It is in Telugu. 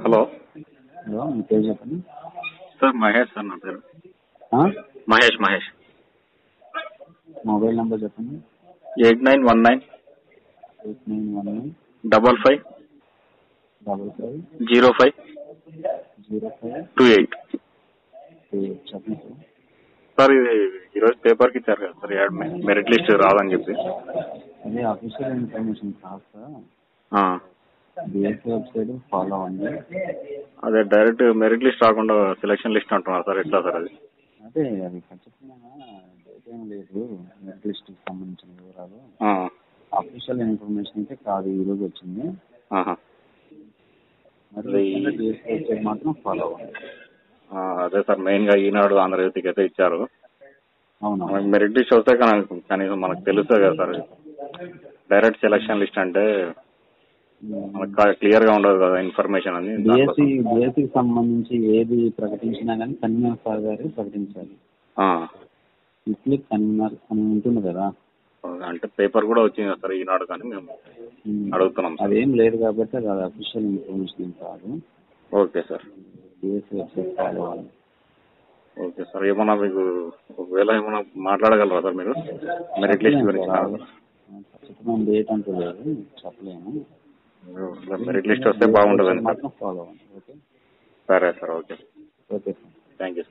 హలో హలో మీ పేరు చెప్పండి సార్. మహేష్ సార్ నా పేరు. మహేష్. మొబైల్ నెంబర్ చెప్పండి. 8919 8919 55 55 05 05 28. చెప్పండి సార్. సార్ ఇది ఈరోజు పేపర్కి ఇచ్చారు కదా సార్, మెరిట్ లిస్ట్ రాదని చెప్పి. అదే అఫీషియల్ ఇన్ఫర్మేషన్ కాదు సార్. బిఎస్సీ వెబ్సైట్ ఫాలో అవ్వండి. అదే డైరెక్ట్ మెరిట్ లిస్ట్ రాకుండా సెలక్షన్ లిస్ట్ అంటున్నారు సార్, ఎట్లా సార్ అది? అదే అది ఖచ్చితంగా డేట్ ఏం లేదు. మెరిట్ లిస్ట్కి సంబంధించిన వివరాలు అఫీషియల్ ఇన్ఫర్మేషన్ అయితే కాదు, ఈరోజు వచ్చింది. మరి బిఎస్సీ వెబ్సైట్ మాత్రం ఫాలో అవ్వండి. అదే సార్, మెయిన్గా ఈనాడు ఆంధ్రజ్యోతికి అయితే ఇచ్చారు. అవునా, మనకి మెరిట్ లిస్ట్ వస్తే కనీసం మనకు తెలుస్తుంది కదా సార్. డైరెక్ట్ సెలక్షన్ లిస్ట్ అంటే మనకు క్లియర్గా ఉండదు కదా ఇన్ఫర్మేషన్ అని. బిఎస్సీకి సంబంధించి ఏది ప్రకటించినా కానీ కన్వీనర్ సార్ గారు ప్రకటించాలి. ఇట్లీ కన్వీనర్ అని ఉంటుంది కదా. అంటే పేపర్ కూడా వచ్చింది కదా సార్ ఈనాడు, కానీ మేము అడుగుతున్నాం. అదేం లేదు కాబట్టి అది అఫీషియల్ ఇన్ఫర్మేషన్ ఏం కాదు. Okay sir. BSc website follow అవ్వాలి. Okay sir. ఏమన్నా మీకు ఒకవేళ ఏమన్నా మాట్లాడగలరా సార్ మీరు మెరిట్ లిస్ట్ గురించి? ఖచ్చితంగా డేట్ అంటూ లేదు, చెప్పలేము. మెరిట్ లిస్ట్ వస్తే బాగుంటుంది సార్. ఫాలో అవ్వండి. ఓకే, సరే sir. Okay okay sir, thank you.